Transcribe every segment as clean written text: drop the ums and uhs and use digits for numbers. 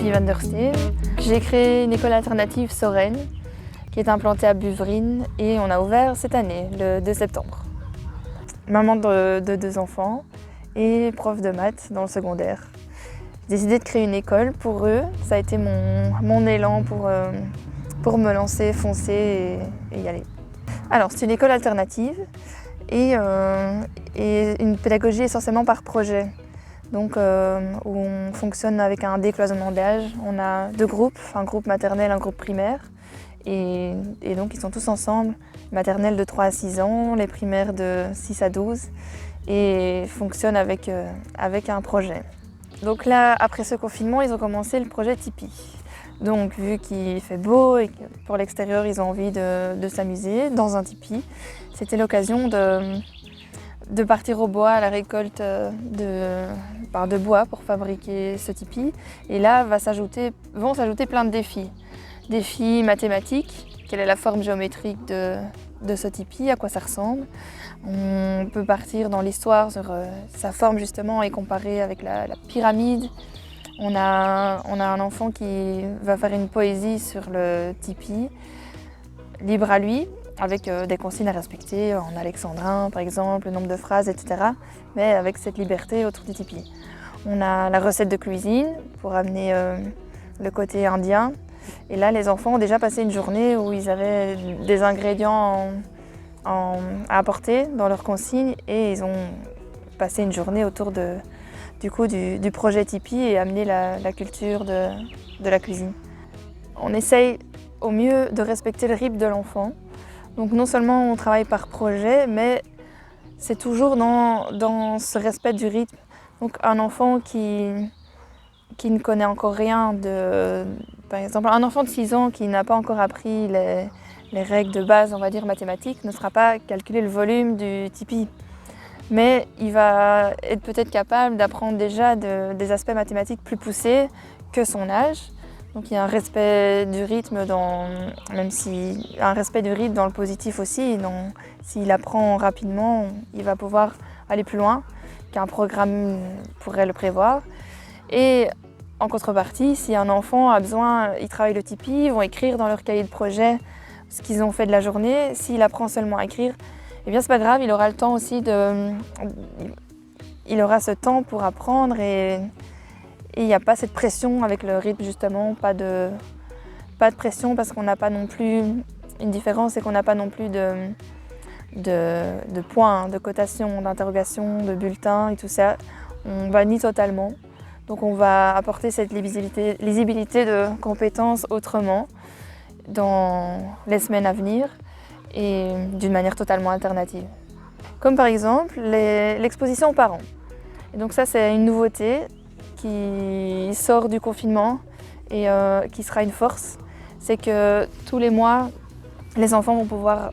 Sophie van der Steen. J'ai créé une école alternative Soren qui est implantée à Buvrines et on a ouvert cette année, le 2 septembre. Maman de 2 enfants et prof de maths dans le secondaire. J'ai décidé de créer une école pour eux. Ça a été mon élan pour me lancer, foncer et y aller. Alors c'est une école alternative et une pédagogie essentiellement par projet. Donc où on fonctionne avec un décloisonnement d'âge. On a 2 groupes, un groupe maternel, un groupe primaire. Et donc ils sont tous ensemble, maternelle de 3 à 6 ans, les primaires de 6 à 12 et fonctionnent avec un projet. Donc là, après ce confinement, ils ont commencé le projet Tipeee. Donc vu qu'il fait beau et que pour l'extérieur, ils ont envie de s'amuser dans un Tipeee, c'était l'occasion de partir au bois à la récolte de bois pour fabriquer ce Tipeee. Et là vont s'ajouter plein de défis. Défis mathématiques, quelle est la forme géométrique de ce Tipeee, à quoi ça ressemble. On peut partir dans l'histoire sur sa forme justement et comparer avec la pyramide. On a un enfant qui va faire une poésie sur le Tipeee, libre à lui, avec des consignes à respecter en alexandrin par exemple, le nombre de phrases, etc. Mais avec cette liberté autour du Tipeee. On a la recette de cuisine pour amener le côté indien. Et là, les enfants ont déjà passé une journée où ils avaient des ingrédients à apporter dans leurs consignes et ils ont passé une journée autour du projet Tipeee et amené la culture de la cuisine. On essaye au mieux de respecter le rythme de l'enfant. Donc non seulement on travaille par projet, mais c'est toujours dans ce respect du rythme. Donc un enfant qui ne connaît encore rien par exemple, un enfant de 6 ans qui n'a pas encore appris les règles de base, on va dire mathématiques, ne sera pas calculer le volume du Tipeee. Mais il va être peut-être capable d'apprendre déjà des aspects mathématiques plus poussés que son âge. Donc il y a un respect du rythme, même si un respect du rythme dans le positif aussi. S'il apprend rapidement, il va pouvoir aller plus loin qu'un programme pourrait le prévoir. Et en contrepartie, si un enfant a besoin, il travaille le Tipeee, ils vont écrire dans leur cahier de projet ce qu'ils ont fait de la journée. S'il apprend seulement à écrire, eh bien c'est pas grave, il aura le temps aussi il aura ce temps pour apprendre et il n'y a pas cette pression avec le rythme justement, pas de pression parce qu'on n'a pas non plus une différence et qu'on n'a pas non plus de points, de cotations, d'interrogations, de bulletins et tout ça. On bannit totalement. Donc on va apporter cette lisibilité de compétences autrement dans les semaines à venir et d'une manière totalement alternative. Comme par exemple l'exposition aux parents. Et donc ça c'est une nouveauté qui sort du confinement et qui sera une force. C'est que tous les mois, les enfants vont pouvoir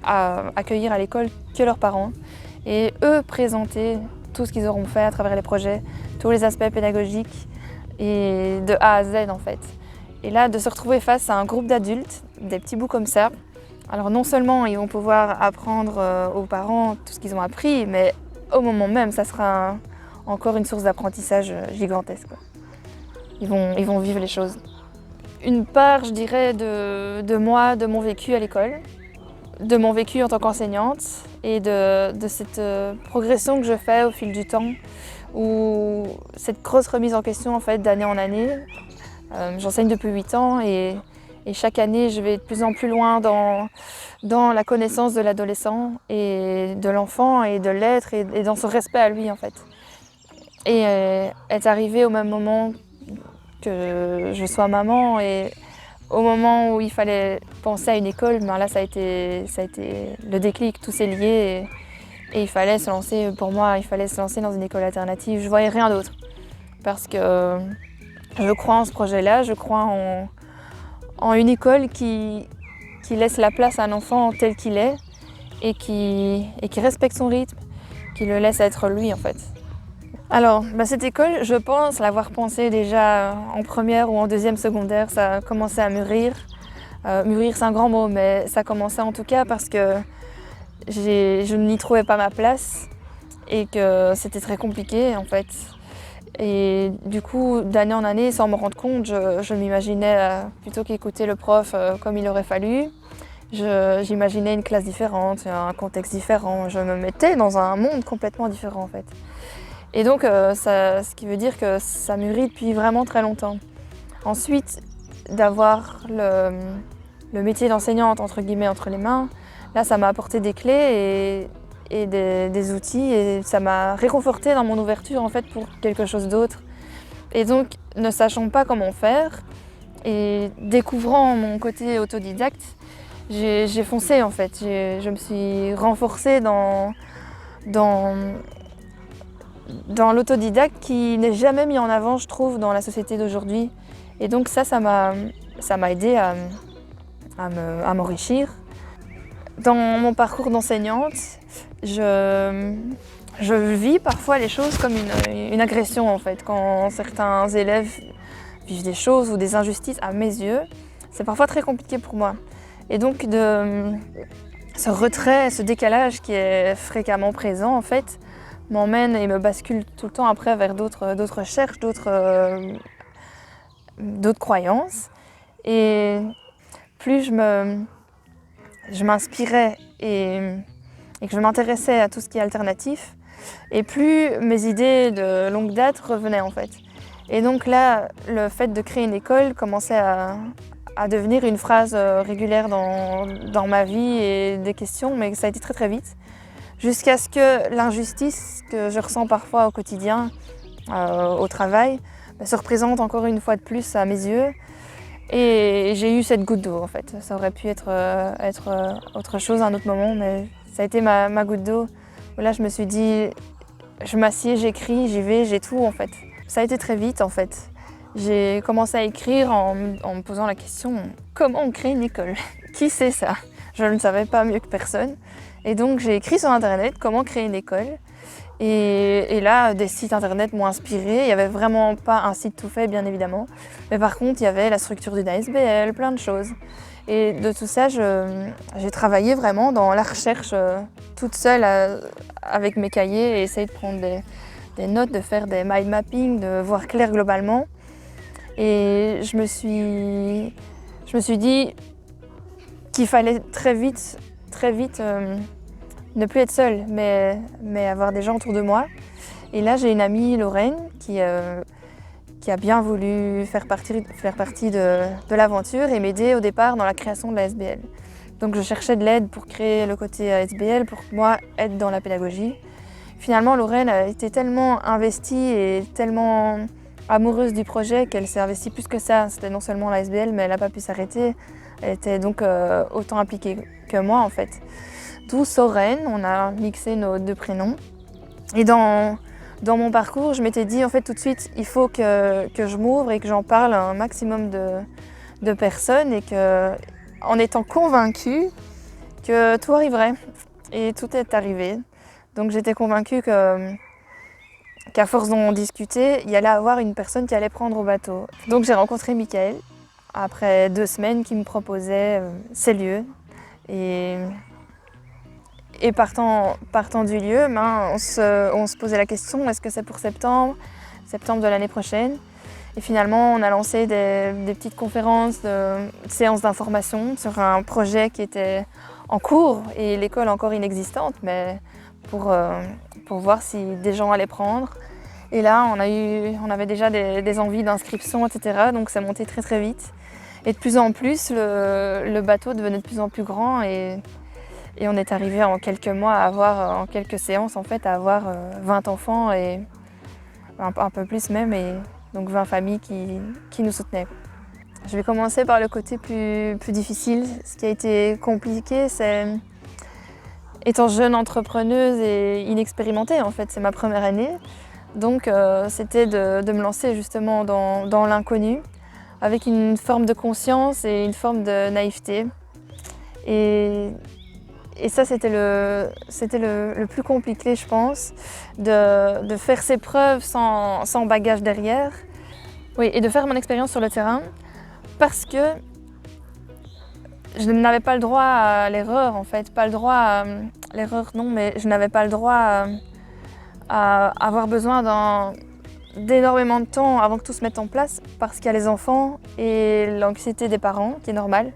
accueillir à l'école que leurs parents et eux présenter tout ce qu'ils auront fait à travers les projets, tous les aspects pédagogiques et de A à Z en fait. Et là, de se retrouver face à un groupe d'adultes, des petits bouts comme ça, alors non seulement ils vont pouvoir apprendre aux parents tout ce qu'ils ont appris, mais au moment même, ça sera encore une source d'apprentissage gigantesque. Ils vont vivre les choses. Une part, je dirais, de moi, de mon vécu à l'école, de mon vécu en tant qu'enseignante et de cette progression que je fais au fil du temps, ou cette grosse remise en question en fait, d'année en année. J'enseigne depuis 8 ans et chaque année je vais de plus en plus loin dans la connaissance de l'adolescent et de l'enfant et de l'être et dans son respect à lui en fait. Et est arrivé au même moment que je sois maman et au moment où il fallait penser à une école, ben là ça a été le déclic, tout s'est lié et il fallait se lancer, pour moi, il fallait se lancer dans une école alternative. Je voyais rien d'autre parce que je crois en ce projet-là, je crois en une école qui laisse la place à un enfant tel qu'il est et qui respecte son rythme, qui le laisse être lui en fait. Alors, cette école, je pense l'avoir pensée déjà en première ou en deuxième secondaire, ça a commencé à mûrir. Mûrir, c'est un grand mot, mais ça commençait en tout cas parce que je n'y trouvais pas ma place et que c'était très compliqué en fait. Et du coup, d'année en année, sans me rendre compte, je m'imaginais, plutôt qu'écouter le prof comme il aurait fallu, j'imaginais une classe différente, un contexte différent. Je me mettais dans un monde complètement différent en fait. Et donc, ce qui veut dire que ça mûrit depuis vraiment très longtemps. Ensuite, d'avoir le métier d'enseignante entre guillemets entre les mains, là ça m'a apporté des clés et des outils et ça m'a réconfortée dans mon ouverture en fait pour quelque chose d'autre. Et donc, ne sachant pas comment faire et découvrant mon côté autodidacte, j'ai foncé en fait. Je me suis renforcée dans l'autodidacte qui n'est jamais mis en avant, je trouve, dans la société d'aujourd'hui. Et donc ça m'a aidé à m'enrichir. Dans mon parcours d'enseignante, je vis parfois les choses comme une agression en fait. Quand certains élèves vivent des choses ou des injustices à mes yeux, c'est parfois très compliqué pour moi. Et donc ce retrait, ce décalage qui est fréquemment présent en fait, m'emmène et me bascule tout le temps après vers d'autres recherches, d'autres croyances. Et plus je m'inspirais et que je m'intéressais à tout ce qui est alternatif, et plus mes idées de longue date revenaient en fait. Et donc là, le fait de créer une école commençait à devenir une phrase régulière dans ma vie et des questions, mais ça a été très très vite. Jusqu'à ce que l'injustice que je ressens parfois au quotidien, au travail, se représente encore une fois de plus à mes yeux. Et j'ai eu cette goutte d'eau en fait. Ça aurait pu être autre chose à un autre moment, mais ça a été ma goutte d'eau. Là, je me suis dit, je m'assieds, j'écris, j'y vais, j'ai tout en fait. Ça a été très vite en fait. J'ai commencé à écrire en me posant la question, comment on crée une école? Qui sait ça? Je ne savais pas mieux que personne. Et donc j'ai écrit sur internet comment créer une école. Et là, des sites internet m'ont inspirée. Il n'y avait vraiment pas un site tout fait, bien évidemment. Mais par contre, il y avait la structure d'une ASBL, plein de choses. Et de tout ça, j'ai travaillé vraiment dans la recherche toute seule avec mes cahiers et essayer de prendre des notes, de faire des mind mapping, de voir clair globalement. Et je me suis dit qu'il fallait très vite ne plus être seule, mais avoir des gens autour de moi. Et là, j'ai une amie, Lorraine, qui a bien voulu faire partie de l'aventure et m'aider au départ dans la création de la SBL. Donc je cherchais de l'aide pour créer le côté SBL, pour moi être dans la pédagogie. Finalement, Lorraine a été tellement investie et tellement amoureuse du projet qu'elle s'est investie plus que ça. C'était non seulement la SBL, mais elle n'a pas pu s'arrêter. Elle était donc autant impliquée que moi en fait. D'où Soren, on a mixé nos deux prénoms. Et dans mon parcours, je m'étais dit en fait tout de suite, il faut que je m'ouvre et que j'en parle à un maximum de personnes et en étant convaincue que tout arriverait. Et tout est arrivé. Donc j'étais convaincue qu'à force d'en discuter, il y allait avoir une personne qui allait prendre au bateau. Donc j'ai rencontré Michael après 2 semaines qui me proposait ces lieux. Et partant du lieu, on se posait la question, est-ce que c'est pour septembre de l'année prochaine? Et finalement, on a lancé des petites conférences, séances d'information sur un projet qui était en cours et l'école encore inexistante, mais pour voir si des gens allaient prendre. Et là, on avait déjà des envies d'inscription, etc. Donc ça montait très très vite. Et de plus en plus, le bateau devenait de plus en plus grand et on est arrivé en quelques mois en quelques séances en fait, à avoir 20 enfants et un peu plus même, et donc 20 familles qui nous soutenaient. Je vais commencer par le côté plus difficile. Ce qui a été compliqué, c'est étant jeune entrepreneuse et inexpérimentée en fait, c'est ma première année. Donc c'était de me lancer justement dans l'inconnu, avec une forme de conscience et une forme de naïveté. Et ça, c'était le plus compliqué, je pense, de faire ses preuves sans bagage derrière. Oui, et de faire mon expérience sur le terrain, parce que je n'avais pas le droit à l'erreur, en fait. Pas le droit à l'erreur, non, mais je n'avais pas le droit à avoir besoin d'énormément de temps avant que tout se mette en place parce qu'il y a les enfants et l'anxiété des parents qui est normale.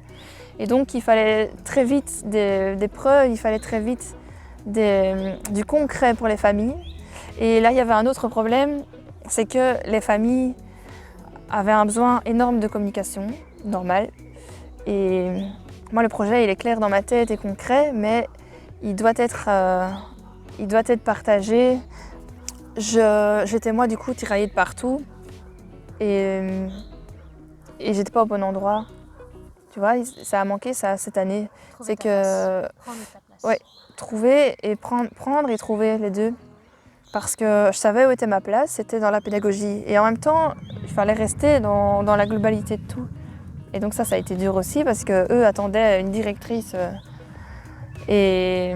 Et donc il fallait très vite des preuves, il fallait très vite du concret pour les familles. Et là il y avait un autre problème, c'est que les familles avaient un besoin énorme de communication, normal. Et moi le projet il est clair dans ma tête et concret, mais il doit être partagé. J'étais moi du coup tiraillée de partout et j'étais pas au bon endroit. Tu vois, ça a manqué ça cette année. C'est que ouais, trouver et prendre et trouver les deux. Parce que je savais où était ma place, c'était dans la pédagogie. Et en même temps, il fallait rester dans la globalité de tout. Et donc ça a été dur aussi parce qu'eux attendaient une directrice et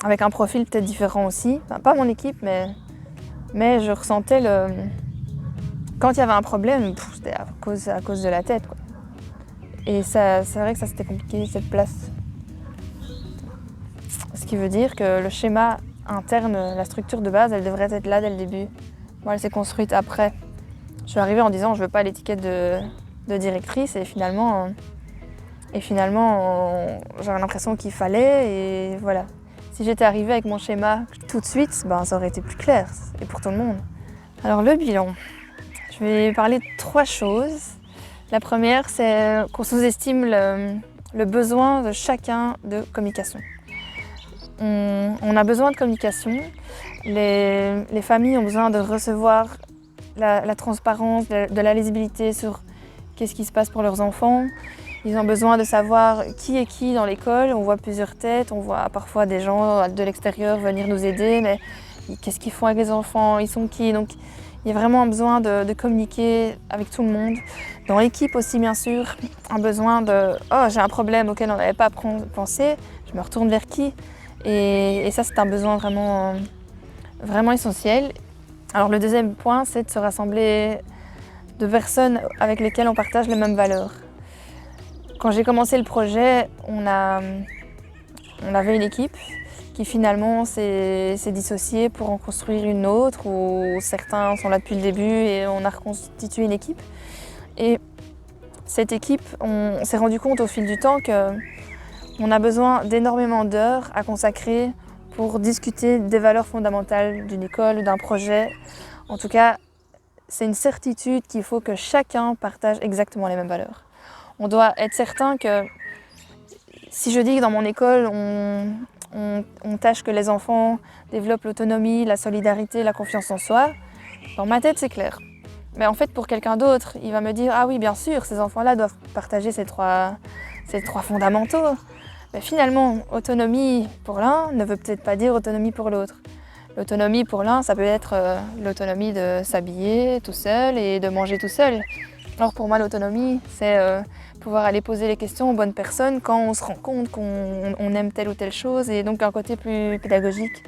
avec un profil peut-être différent aussi. Enfin, pas mon équipe, mais je ressentais quand il y avait un problème, c'était à cause de la tête, quoi. Et c'est vrai que ça c'était compliqué, cette place. Ce qui veut dire que le schéma interne, la structure de base, elle devrait être là dès le début. Moi, elle s'est construite après. Je suis arrivée en disant je veux pas l'étiquette de directrice et finalement j'avais l'impression qu'il fallait et voilà. Si j'étais arrivée avec mon schéma tout de suite, ça aurait été plus clair et pour tout le monde. Alors le bilan, je vais parler de 3 choses. La première, c'est qu'on sous-estime le besoin de chacun de communication. On a besoin de communication. Les familles ont besoin de recevoir la transparence, de la lisibilité sur qu'est-ce qui se passe pour leurs enfants. Ils ont besoin de savoir qui est qui dans l'école. On voit plusieurs têtes, on voit parfois des gens de l'extérieur venir nous aider, mais qu'est-ce qu'ils font avec les enfants, ils sont qui? Donc, il y a vraiment besoin de communiquer avec tout le monde. Dans l'équipe aussi, bien sûr, un besoin de « Oh, j'ai un problème auquel on n'avait pas pensé, je me retourne vers qui ?» Et ça, c'est un besoin vraiment essentiel. Alors le deuxième point, c'est de se rassembler de personnes avec lesquelles on partage les mêmes valeurs. Quand j'ai commencé le projet, on avait une équipe qui finalement s'est dissociée pour en construire une autre, où certains sont là depuis le début et on a reconstitué une équipe. Et cette équipe, on s'est rendu compte au fil du temps qu'on a besoin d'énormément d'heures à consacrer pour discuter des valeurs fondamentales d'une école ou d'un projet. En tout cas, c'est une certitude qu'il faut que chacun partage exactement les mêmes valeurs. On doit être certain que si je dis que dans mon école, on tâche que les enfants développent l'autonomie, la solidarité, la confiance en soi, dans ma tête, c'est clair. Mais en fait, pour quelqu'un d'autre, il va me dire « Ah oui, bien sûr, ces enfants-là doivent partager ces trois fondamentaux. » Mais finalement, autonomie pour l'un ne veut peut-être pas dire autonomie pour l'autre. L'autonomie pour l'un, ça peut être l'autonomie de s'habiller tout seul et de manger tout seul. Alors pour moi, l'autonomie, c'est pouvoir aller poser les questions aux bonnes personnes quand on se rend compte qu'on aime telle ou telle chose, et donc un côté plus pédagogique.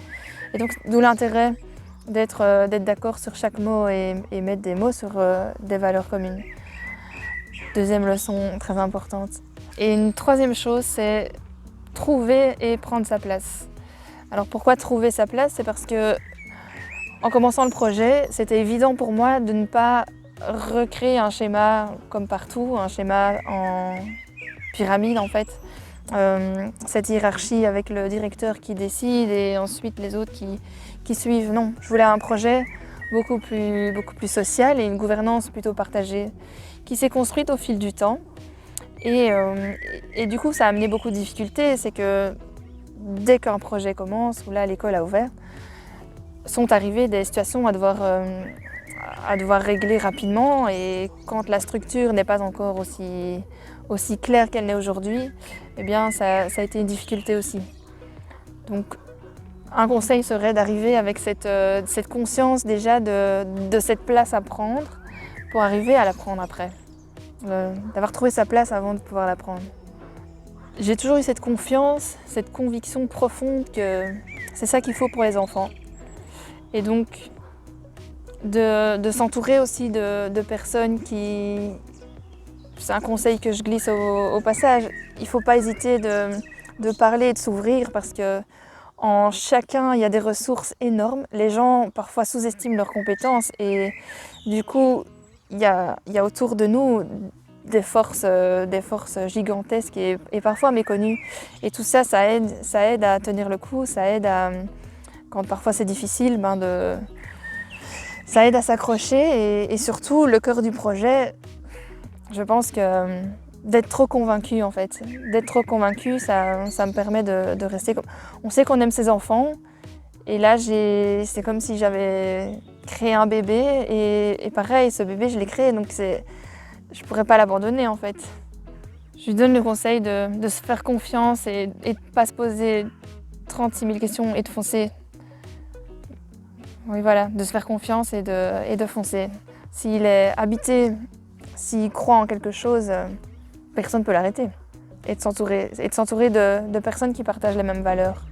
Et donc d'où l'intérêt d'être d'accord sur chaque mot et mettre des mots sur des valeurs communes. Deuxième leçon très importante. Et une troisième chose, c'est trouver et prendre sa place. Alors pourquoi trouver sa place? C'est parce que en commençant le projet, c'était évident pour moi de ne pas recréer un schéma comme partout, un schéma en pyramide en fait. Cette hiérarchie avec le directeur qui décide et ensuite les autres qui suivent. Non, je voulais un projet beaucoup plus social et une gouvernance plutôt partagée qui s'est construite au fil du temps. Et du coup, ça a amené beaucoup de difficultés. C'est que dès qu'un projet commence, ou là l'école a ouvert, sont arrivées des situations à devoir régler rapidement, et quand la structure n'est pas encore aussi claire qu'elle n'est aujourd'hui, eh bien ça a été une difficulté aussi. Donc un conseil serait d'arriver avec cette conscience déjà de cette place à prendre pour arriver à la prendre après. D'avoir trouvé sa place avant de pouvoir la prendre. J'ai toujours eu cette confiance, cette conviction profonde que c'est ça qu'il faut pour les enfants. Et donc de s'entourer aussi de personnes qui... C'est un conseil que je glisse au passage. Il ne faut pas hésiter de parler et de s'ouvrir, parce que En chacun, il y a des ressources énormes. Les gens parfois sous-estiment leurs compétences et du coup, il y a autour de nous des forces gigantesques et parfois méconnues. Et tout ça, ça aide à tenir le coup, ça aide à, quand parfois c'est difficile, ça aide à s'accrocher et surtout le cœur du projet, je pense que d'être trop convaincu en fait. D'être trop convaincu, ça me permet de rester comme... On sait qu'on aime ses enfants et là c'est comme si j'avais créé un bébé et pareil, ce bébé je l'ai créé donc je pourrais pas l'abandonner en fait. Je lui donne le conseil de se faire confiance et de pas se poser 36 000 questions et de foncer. Oui voilà, de se faire confiance et de foncer. S'il est habité, s'il croit en quelque chose, personne ne peut l'arrêter. Et de s'entourer de personnes qui partagent les mêmes valeurs.